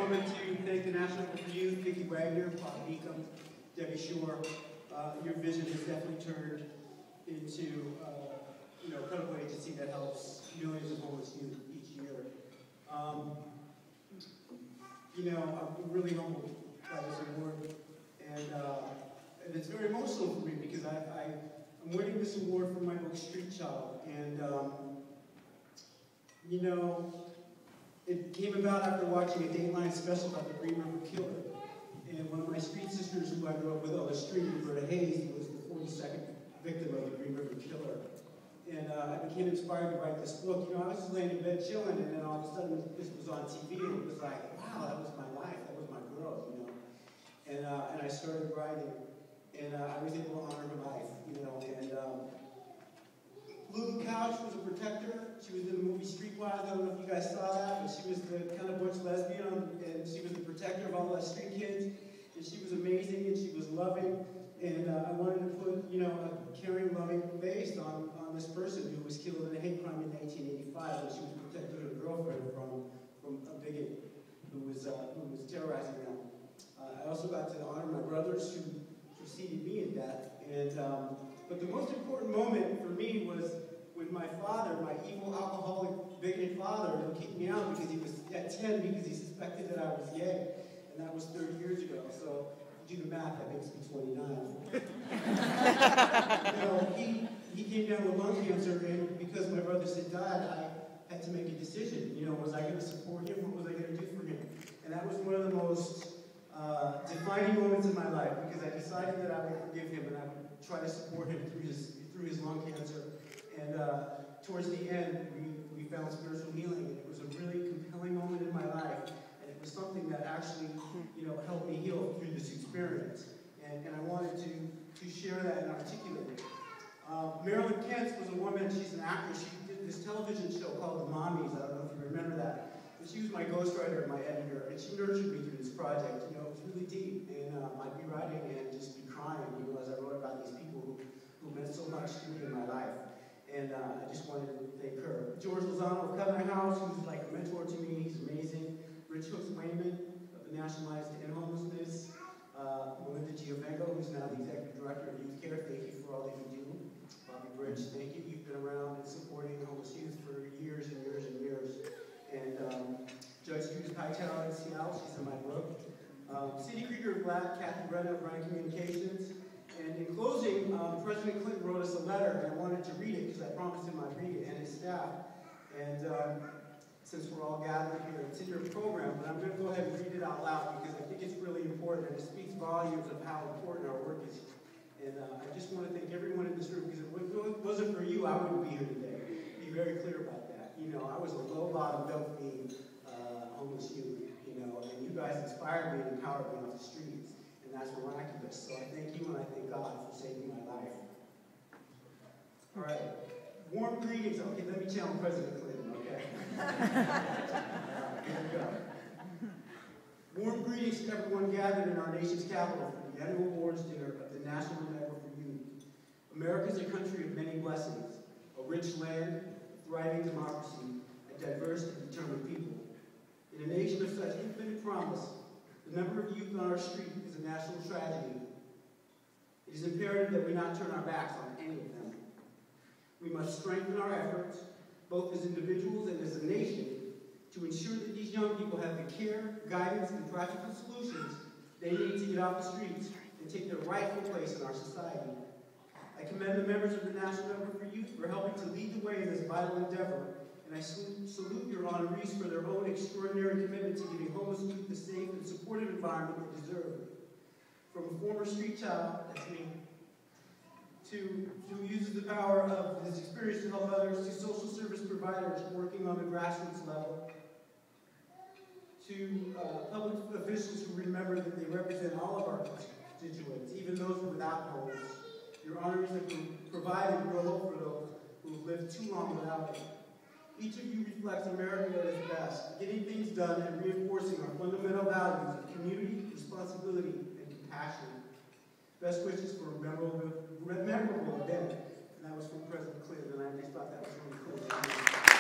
moment to thank the National Network for Youth, Vicki Wagner, Bob Beacom, Debbie Shore. Your vision has definitely turned into a credible agency that helps millions of homeless youth each year. I'm really humbled by this award, and it's very emotional for me because I'm winning this award for my book Street Child, and it came about after watching a Dateline special about the Green River Killer. And one of my street sisters who I grew up with on the street, Roberta Hayes, was the 42nd victim of the Green River Killer. And I became inspired to write this book. I was just laying in bed chilling, and then all of a sudden this was on TV, and it was like, wow, that was my life, that was my girl, And I started writing, and I was able to honor her life, and Lulu Couch was a protector. She was in the movie Streetwise. I don't know if you guys saw that, but she was the kind of butch lesbian, and she was the protector of all the street kids. And she was amazing, and she was loving. And I wanted to put, a caring, loving face on this person who was killed in a hate crime in 1985, when she was protecting her girlfriend from a bigot who was terrorizing them. I also got to honor my brothers who preceded me in death. But the most important moment for me was when my father, my evil, alcoholic, bigoted father, who kicked me out because he was at 10 because he suspected that I was gay, and that was 30 years ago. So if you do the math, that makes me 29. He came down with lung cancer, and because my brothers had died, I had to make a decision. Was I going to support him? What was I going to do for him? And that was one of the most defining moments in my life, because I decided that I would forgive him and I would try to support him through his lung cancer. And towards the end, we found spiritual healing, and it was a really compelling moment in my life, and it was something that actually, helped me heal through this experience. And I wanted to share that and articulate it. Marilyn Kentz was a woman. She's an actress. She did this television show called The Mommies. I don't know if you remember that. But she was my ghostwriter and my editor, and she nurtured me through this project. It was really deep, and I'd be writing and just be crying, as I wrote about these people who meant so much to me in my life. And I just wanted to thank her. George Lozano of Covenant House, who's like a mentor to me. He's amazing. Rich Hooks Wayman of the National Alliance to End Homelessness. Melinda Giovango, who's now the Executive Director of Youth Care. Thank you for all that you do. Bobby Bridge, thank you. You've been around and supporting homeless youth for years and years and years. And Judge Judith Hightower in Seattle, she's in my book. Cindy Krieger of Black, Kathy Brennan of Brand Communications. And in closing, President Clinton wrote us a letter, and I wanted to read it because I promised him I'd read it, and his staff. And since we're all gathered here, it's in your program, but I'm going to go ahead and read it out loud because I think it's really important, and it speaks volumes of how important our work is. And I just want to thank everyone in this room, because if it wasn't for you, I wouldn't be here today. Be very clear about that. I was a low-bottom, don't-feed homeless youth, and you guys inspired me and empowered me off the streets. And that's miraculous. So I thank you, and I thank God for saving my life. All right. Warm greetings. Okay, let me challenge President Clinton, okay? Here we go. Warm greetings to everyone gathered in our nation's capital for the annual awards dinner of the National Network for Youth. America is a country of many blessings, a rich land, a thriving democracy, and diverse and determined people. In a nation of such infinite promise, the number of youth on our street is a national tragedy. It is imperative that we not turn our backs on any of them. We must strengthen our efforts, both as individuals and as a nation, to ensure that these young people have the care, guidance, and practical solutions they need to get off the streets and take their rightful place in our society. I commend the members of the National Network for Youth for helping to lead the way in this vital endeavor, and I salute your honorees for their own extraordinary commitment to giving homeless youth the safe and supportive environment they deserve. From a former street child, that's me, who uses the power of his experience to help others, to social service providers working on the grassroots level, to public officials who remember that they represent all of our constituents, even those without homes. Your honorees have provided real hope for those who have lived too long without it. Each of you reflects America at its best, getting things done and reinforcing our fundamental values of community, responsibility, and compassion. Best wishes for a memorable event. And that was from President Clinton, and I just thought that was really cool.